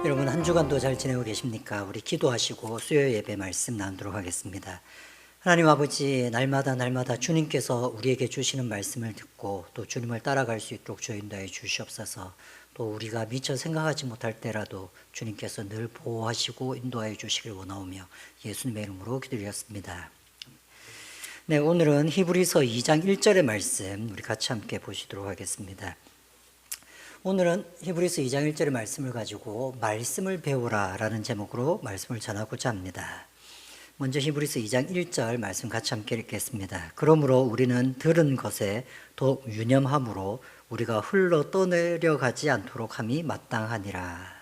여러분 한 주간도 잘 지내고 계십니까? 우리 기도하시고 수요 예배 말씀 나누도록 하겠습니다. 하나님 아버지, 날마다 주님께서 우리에게 주시는 말씀을 듣고 또 주님을 따라갈 수 있도록 주여 인도하여 주시옵소서. 또 우리가 미처 생각하지 못할 때라도 주님께서 늘 보호하시고 인도하여 주시길 원하오며 예수님의 이름으로 기도드렸습니다. 네, 오늘은 히브리서 2장 1절의 말씀 우리 같이 함께 보시도록 하겠습니다. 오늘은 히브리서 2장 1절의 말씀을 가지고 말씀을 배우라 라는 제목으로 말씀을 전하고자 합니다. 먼저 히브리서 2장 1절 말씀 같이 함께 읽겠습니다. 그러므로 우리는 들은 것에 더 유념함으로 우리가 흘러 떠내려가지 않도록 함이 마땅하니라.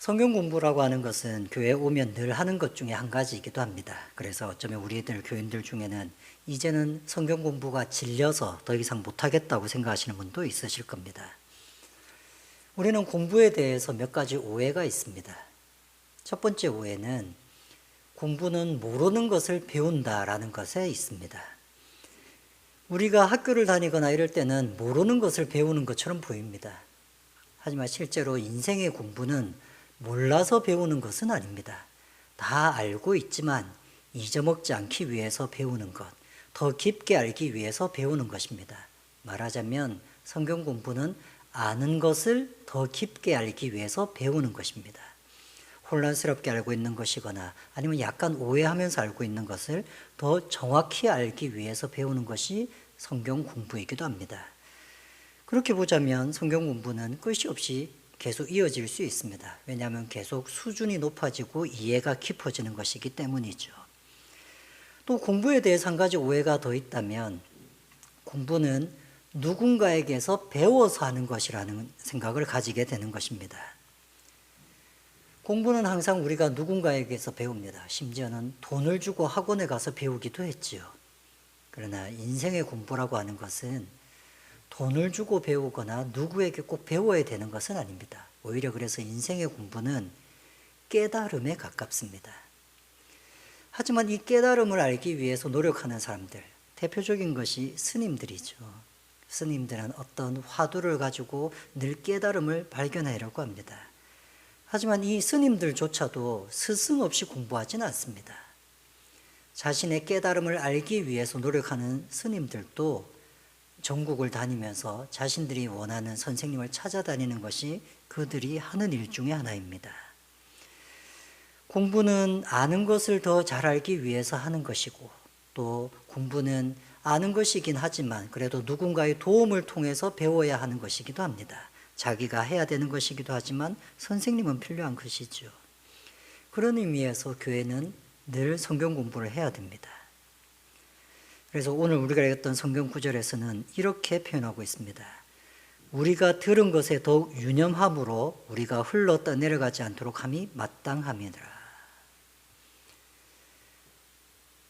성경 공부라고 하는 것은 교회에 오면 늘 하는 것 중에 한 가지이기도 합니다. 그래서 어쩌면 우리들 교인들 중에는 이제는 성경 공부가 질려서 더 이상 못하겠다고 생각하시는 분도 있으실 겁니다. 우리는 공부에 대해서 몇 가지 오해가 있습니다. 첫 번째 오해는 공부는 모르는 것을 배운다라는 것에 있습니다. 우리가 학교를 다니거나 이럴 때는 모르는 것을 배우는 것처럼 보입니다. 하지만 실제로 인생의 공부는 몰라서 배우는 것은 아닙니다. 다 알고 있지만 잊어먹지 않기 위해서 배우는 것, 더 깊게 알기 위해서 배우는 것입니다. 말하자면 성경 공부는 아는 것을 더 깊게 알기 위해서 배우는 것입니다. 혼란스럽게 알고 있는 것이거나 아니면 약간 오해하면서 알고 있는 것을 더 정확히 알기 위해서 배우는 것이 성경 공부이기도 합니다. 그렇게 보자면 성경 공부는 끝이 없이 계속 이어질 수 있습니다. 왜냐하면 계속 수준이 높아지고 이해가 깊어지는 것이기 때문이죠. 또 공부에 대해서 한 가지 오해가 더 있다면 공부는 누군가에게서 배워서 하는 것이라는 생각을 가지게 되는 것입니다. 공부는 항상 우리가 누군가에게서 배웁니다. 심지어는 돈을 주고 학원에 가서 배우기도 했지요. 그러나 인생의 공부라고 하는 것은 돈을 주고 배우거나 누구에게 꼭 배워야 되는 것은 아닙니다. 오히려 그래서 인생의 공부는 깨달음에 가깝습니다. 하지만 이 깨달음을 알기 위해서 노력하는 사람들, 대표적인 것이 스님들이죠. 스님들은 어떤 화두를 가지고 늘 깨달음을 발견하려고 합니다. 하지만 이 스님들조차도 스승 없이 공부하지는 않습니다. 자신의 깨달음을 알기 위해서 노력하는 스님들도 전국을 다니면서 자신들이 원하는 선생님을 찾아다니는 것이 그들이 하는 일 중에 하나입니다. 공부는 아는 것을 더 잘 알기 위해서 하는 것이고 또 공부는 아는 것이긴 하지만 그래도 누군가의 도움을 통해서 배워야 하는 것이기도 합니다. 자기가 해야 되는 것이기도 하지만 선생님은 필요한 것이죠. 그런 의미에서 교회는 늘 성경 공부를 해야 됩니다. 그래서 오늘 우리가 읽었던 성경 구절에서는 이렇게 표현하고 있습니다. 우리가 들은 것에 더욱 유념함으로 우리가 흘러 떠내려가지 않도록 함이 마땅함이니라.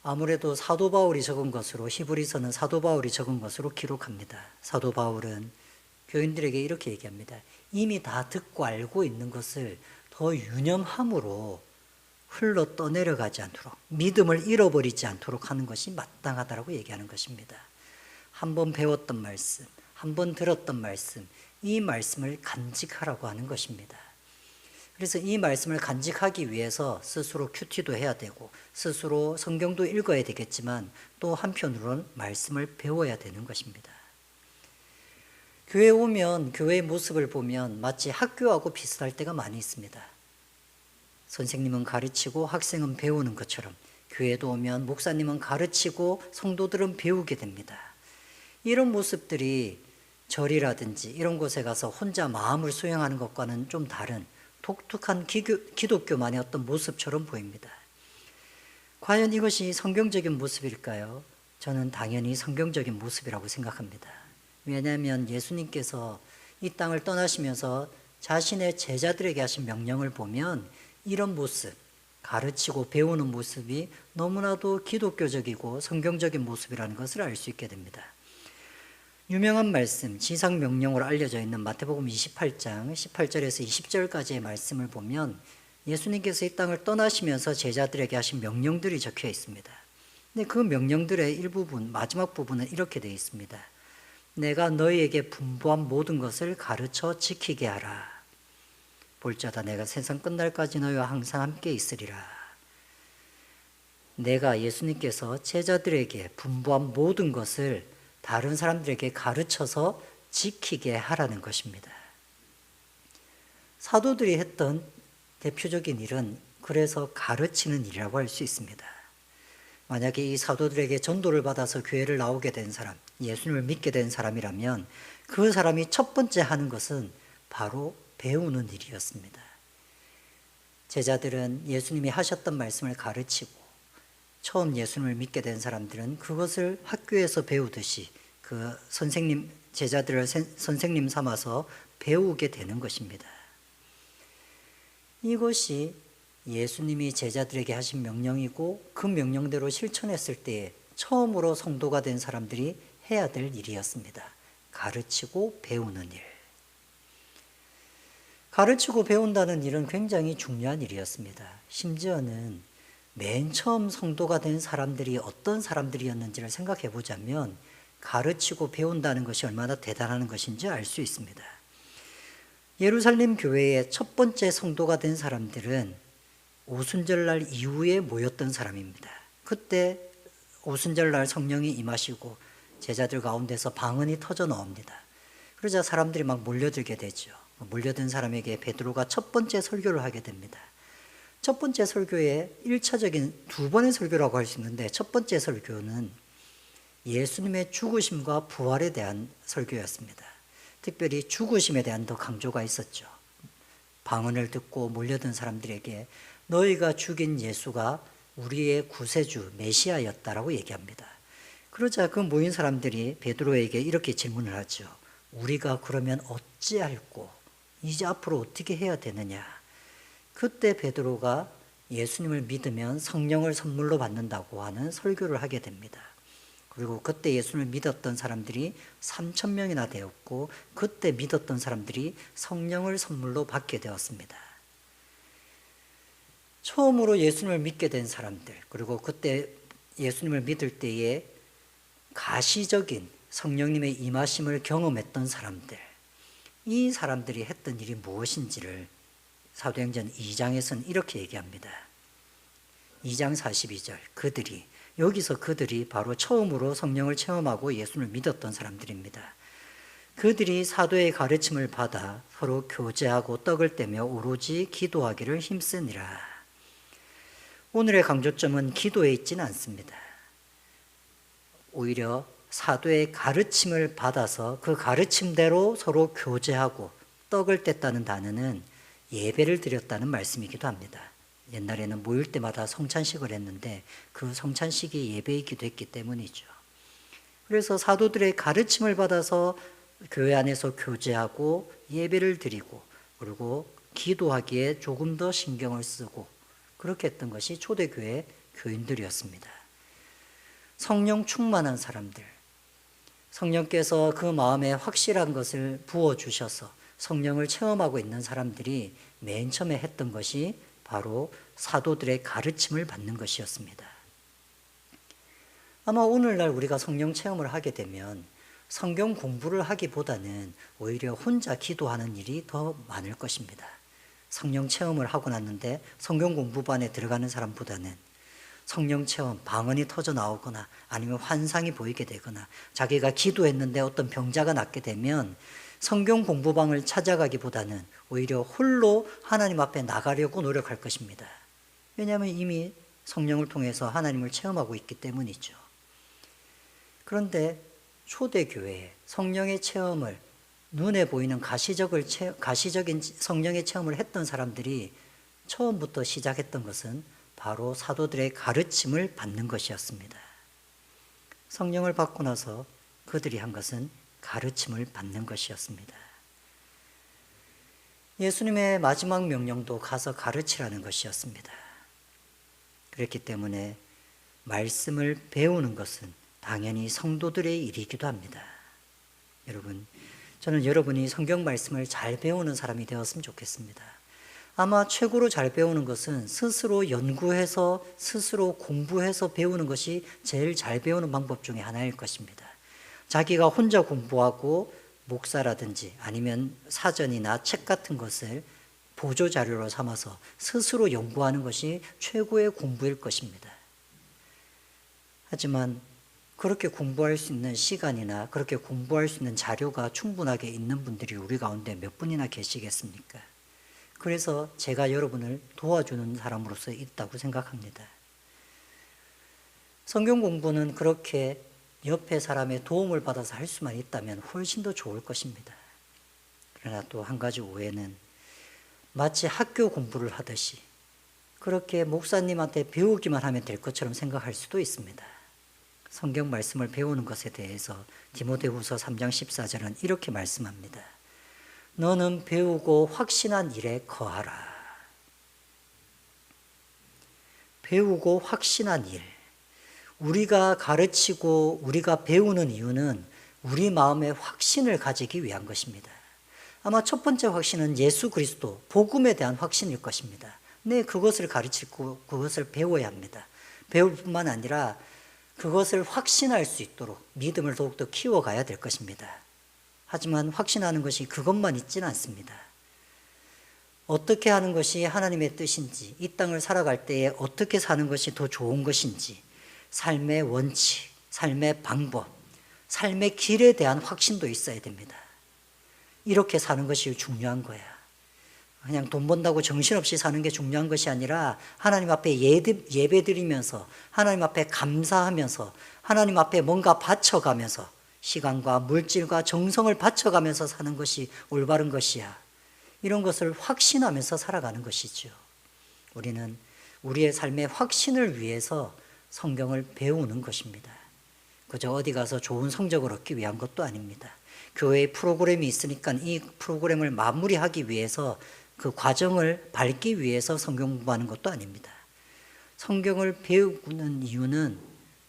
아무래도 사도 바울이 적은 것으로 히브리서는 사도 바울이 적은 것으로 기록합니다. 사도 바울은 교인들에게 이렇게 얘기합니다. 이미 다 듣고 알고 있는 것을 더 유념함으로 흘러 떠내려가지 않도록 믿음을 잃어버리지 않도록 하는 것이 마땅하다고 얘기하는 것입니다. 한번 배웠던 말씀, 한번 들었던 말씀, 이 말씀을 간직하라고 하는 것입니다. 그래서 이 말씀을 간직하기 위해서 스스로 큐티도 해야 되고 스스로 성경도 읽어야 되겠지만 또 한편으로는 말씀을 배워야 되는 것입니다. 교회에 오면 교회의 모습을 보면 마치 학교하고 비슷할 때가 많이 있습니다. 선생님은 가르치고 학생은 배우는 것처럼 교회도 오면 목사님은 가르치고 성도들은 배우게 됩니다. 이런 모습들이 절이라든지 이런 곳에 가서 혼자 마음을 수양하는 것과는 좀 다른 독특한 기독교만의 어떤 모습처럼 보입니다. 과연 이것이 성경적인 모습일까요? 저는 당연히 성경적인 모습이라고 생각합니다. 왜냐하면 예수님께서 이 땅을 떠나시면서 자신의 제자들에게 하신 명령을 보면 이런 모습, 가르치고 배우는 모습이 너무나도 기독교적이고 성경적인 모습이라는 것을 알 수 있게 됩니다. 유명한 말씀, 지상명령으로 알려져 있는 마태복음 28장 18절에서 20절까지의 말씀을 보면 예수님께서 이 땅을 떠나시면서 제자들에게 하신 명령들이 적혀 있습니다. 근데 그 명령들의 일부분, 마지막 부분은 이렇게 되어 있습니다. 내가 너희에게 분부한 모든 것을 가르쳐 지키게 하라. 볼지어다 내가 세상 끝날까지 너희와 항상 함께 있으리라. 내가 예수님께서 제자들에게 분부한 모든 것을 다른 사람들에게 가르쳐서 지키게 하라는 것입니다. 사도들이 했던 대표적인 일은 그래서 가르치는 일이라고 할 수 있습니다. 만약에 이 사도들에게 전도를 받아서 교회를 나오게 된 사람, 예수님을 믿게 된 사람이라면 그 사람이 첫 번째 하는 것은 바로 배우는 일이었습니다. 제자들은 예수님이 하셨던 말씀을 가르치고 처음 예수님을 믿게 된 사람들은 그것을 학교에서 배우듯이 그 제자들을 선생님 삼아서 배우게 되는 것입니다. 이것이 예수님이 제자들에게 하신 명령이고 그 명령대로 실천했을 때에 처음으로 성도가 된 사람들이 해야 될 일이었습니다. 가르치고 배우는 일. 가르치고 배운다는 일은 굉장히 중요한 일이었습니다. 심지어는 맨 처음 성도가 된 사람들이 어떤 사람들이었는지를 생각해 보자면 가르치고 배운다는 것이 얼마나 대단한 것인지 알 수 있습니다. 예루살렘 교회의 첫 번째 성도가 된 사람들은 오순절날 이후에 모였던 사람입니다. 그때 오순절날 성령이 임하시고 제자들 가운데서 방언이 터져 나옵니다. 그러자 사람들이 막 몰려들게 되죠. 몰려든 사람에게 베드로가 첫 번째 설교를 하게 됩니다. 첫 번째 설교의 1차적인 두 번의 설교라고 할 수 있는데 첫 번째 설교는 예수님의 죽으심과 부활에 대한 설교였습니다. 특별히 죽으심에 대한 더 강조가 있었죠. 방언을 듣고 몰려든 사람들에게 너희가 죽인 예수가 우리의 구세주 메시아였다라고 얘기합니다. 그러자 그 모인 사람들이 베드로에게 이렇게 질문을 하죠. 우리가 그러면 어찌할꼬? 이제 앞으로 어떻게 해야 되느냐? 그때 베드로가 예수님을 믿으면 성령을 선물로 받는다고 하는 설교를 하게 됩니다. 그리고 그때 예수님을 믿었던 사람들이 3,000명이나 되었고 그때 믿었던 사람들이 성령을 선물로 받게 되었습니다. 처음으로 예수님을 믿게 된 사람들, 그리고 그때 예수님을 믿을 때에 가시적인 성령님의 임하심을 경험했던 사람들, 이 사람들이 했던 일이 무엇인지를 사도행전 2장에서는 이렇게 얘기합니다. 2장 42절, 여기서 그들이 바로 처음으로 성령을 체험하고 예수를 믿었던 사람들입니다. 그들이 사도의 가르침을 받아 서로 교제하고 떡을 떼며 오로지 기도하기를 힘쓰니라. 오늘의 강조점은 기도에 있지는 않습니다. 오히려 사도의 가르침을 받아서 그 가르침대로 서로 교제하고 떡을 뗐다는 단어는 예배를 드렸다는 말씀이기도 합니다. 옛날에는 모일 때마다 성찬식을 했는데 그 성찬식이 예배이기도 했기 때문이죠. 그래서 사도들의 가르침을 받아서 교회 안에서 교제하고 예배를 드리고 그리고 기도하기에 조금 더 신경을 쓰고 그렇게 했던 것이 초대교회 교인들이었습니다. 성령 충만한 사람들, 성령께서 그 마음에 확실한 것을 부어주셔서 성령을 체험하고 있는 사람들이 맨 처음에 했던 것이 바로 사도들의 가르침을 받는 것이었습니다. 아마 오늘날 우리가 성령 체험을 하게 되면 성경 공부를 하기보다는 오히려 혼자 기도하는 일이 더 많을 것입니다. 성령 체험을 하고 났는데 성경 공부반에 들어가는 사람보다는 성령 체험, 방언이 터져 나오거나 아니면 환상이 보이게 되거나 자기가 기도했는데 어떤 병자가 낫게 되면 성경 공부방을 찾아가기보다는 오히려 홀로 하나님 앞에 나가려고 노력할 것입니다. 왜냐하면 이미 성령을 통해서 하나님을 체험하고 있기 때문이죠. 그런데 초대교회에 성령의 체험을 눈에 보이는 가시적인 성령의 체험을 했던 사람들이 처음부터 시작했던 것은 바로 사도들의 가르침을 받는 것이었습니다. 성령을 받고 나서 그들이 한 것은 가르침을 받는 것이었습니다. 예수님의 마지막 명령도 가서 가르치라는 것이었습니다. 그렇기 때문에 말씀을 배우는 것은 당연히 성도들의 일이기도 합니다. 여러분, 저는 여러분이 성경 말씀을 잘 배우는 사람이 되었으면 좋겠습니다. 아마 최고로 잘 배우는 것은 스스로 연구해서 스스로 공부해서 배우는 것이 제일 잘 배우는 방법 중에 하나일 것입니다. 자기가 혼자 공부하고 목사라든지 아니면 사전이나 책 같은 것을 보조 자료로 삼아서 스스로 연구하는 것이 최고의 공부일 것입니다. 하지만 그렇게 공부할 수 있는 시간이나 그렇게 공부할 수 있는 자료가 충분하게 있는 분들이 우리 가운데 몇 분이나 계시겠습니까? 그래서 제가 여러분을 도와주는 사람으로서 있다고 생각합니다. 성경 공부는 그렇게 옆에 사람의 도움을 받아서 할 수만 있다면 훨씬 더 좋을 것입니다. 그러나 또 한 가지 오해는 마치 학교 공부를 하듯이 그렇게 목사님한테 배우기만 하면 될 것처럼 생각할 수도 있습니다. 성경 말씀을 배우는 것에 대해서 디모데후서 3장 14절은 이렇게 말씀합니다. 너는 배우고 확신한 일에 거하라. 배우고 확신한 일. 우리가 가르치고 우리가 배우는 이유는 우리 마음의 확신을 가지기 위한 것입니다. 아마 첫 번째 확신은 예수 그리스도, 복음에 대한 확신일 것입니다. 네, 그것을 가르치고 그것을 배워야 합니다. 배울 뿐만 아니라 그것을 확신할 수 있도록 믿음을 더욱더 키워가야 될 것입니다. 하지만 확신하는 것이 그것만 있지는 않습니다. 어떻게 하는 것이 하나님의 뜻인지, 이 땅을 살아갈 때에 어떻게 사는 것이 더 좋은 것인지, 삶의 원칙, 삶의 방법, 삶의 길에 대한 확신도 있어야 됩니다. 이렇게 사는 것이 중요한 거야. 그냥 돈 번다고 정신없이 사는 게 중요한 것이 아니라 하나님 앞에 예배 드리면서 하나님 앞에 감사하면서 하나님 앞에 뭔가 바쳐가면서 시간과 물질과 정성을 바쳐가면서 사는 것이 올바른 것이야. 이런 것을 확신하면서 살아가는 것이죠. 우리는 우리의 삶의 확신을 위해서 성경을 배우는 것입니다. 그저 어디 가서 좋은 성적을 얻기 위한 것도 아닙니다. 교회에 프로그램이 있으니까 이 프로그램을 마무리하기 위해서 그 과정을 밟기 위해서 성경 공부하는 것도 아닙니다. 성경을 배우는 이유는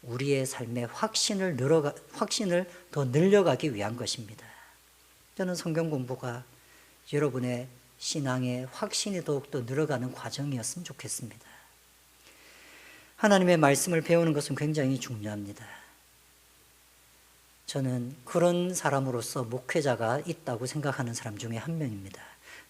우리의 삶의 확신을 더 늘려가기 위한 것입니다. 저는 성경 공부가 여러분의 신앙의 확신이 더욱더 늘어가는 과정이었으면 좋겠습니다. 하나님의 말씀을 배우는 것은 굉장히 중요합니다. 저는 그런 사람으로서 목회자가 있다고 생각하는 사람 중에 한 명입니다.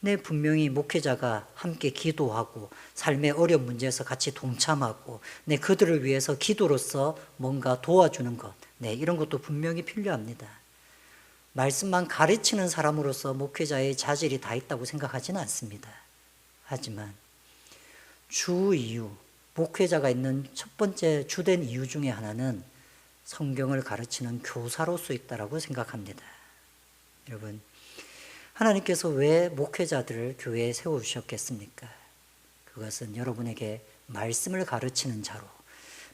네, 분명히 목회자가 함께 기도하고 삶의 어려운 문제에서 같이 동참하고 네, 그들을 위해서 기도로서 뭔가 도와주는 것, 네, 이런 것도 분명히 필요합니다. 말씀만 가르치는 사람으로서 목회자의 자질이 다 있다고 생각하지는 않습니다. 하지만 주 이유, 목회자가 있는 첫 번째 주된 이유 중에 하나는 성경을 가르치는 교사로서 있다고 생각합니다. 여러분, 하나님께서 왜 목회자들을 교회에 세워주셨겠습니까? 그것은 여러분에게 말씀을 가르치는 자로,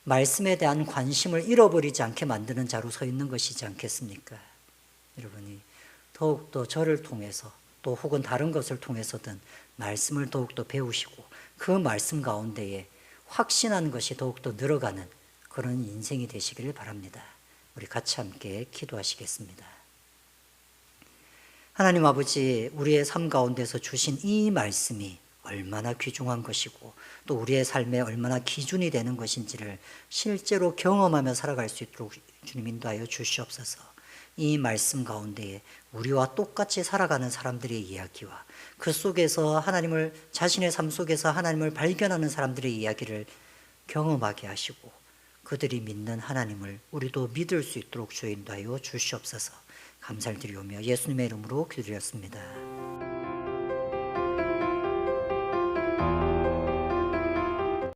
말씀에 대한 관심을 잃어버리지 않게 만드는 자로 서 있는 것이지 않겠습니까? 여러분이 더욱더 저를 통해서 또 혹은 다른 것을 통해서든 말씀을 더욱더 배우시고 그 말씀 가운데에 확신하는 것이 더욱더 늘어가는 그런 인생이 되시기를 바랍니다. 우리 같이 함께 기도하시겠습니다. 하나님 아버지, 우리의 삶 가운데서 주신 이 말씀이 얼마나 귀중한 것이고 또 우리의 삶에 얼마나 기준이 되는 것인지를 실제로 경험하며 살아갈 수 있도록 주님 인도하여 주시옵소서. 이 말씀 가운데에 우리와 똑같이 살아가는 사람들의 이야기와 그 속에서 하나님을, 자신의 삶 속에서 하나님을 발견하는 사람들의 이야기를 경험하게 하시고 그들이 믿는 하나님을 우리도 믿을 수 있도록 주여 인도하여 주시옵소서. 감사를 드리오며 예수님의 이름으로 기도드렸습니다.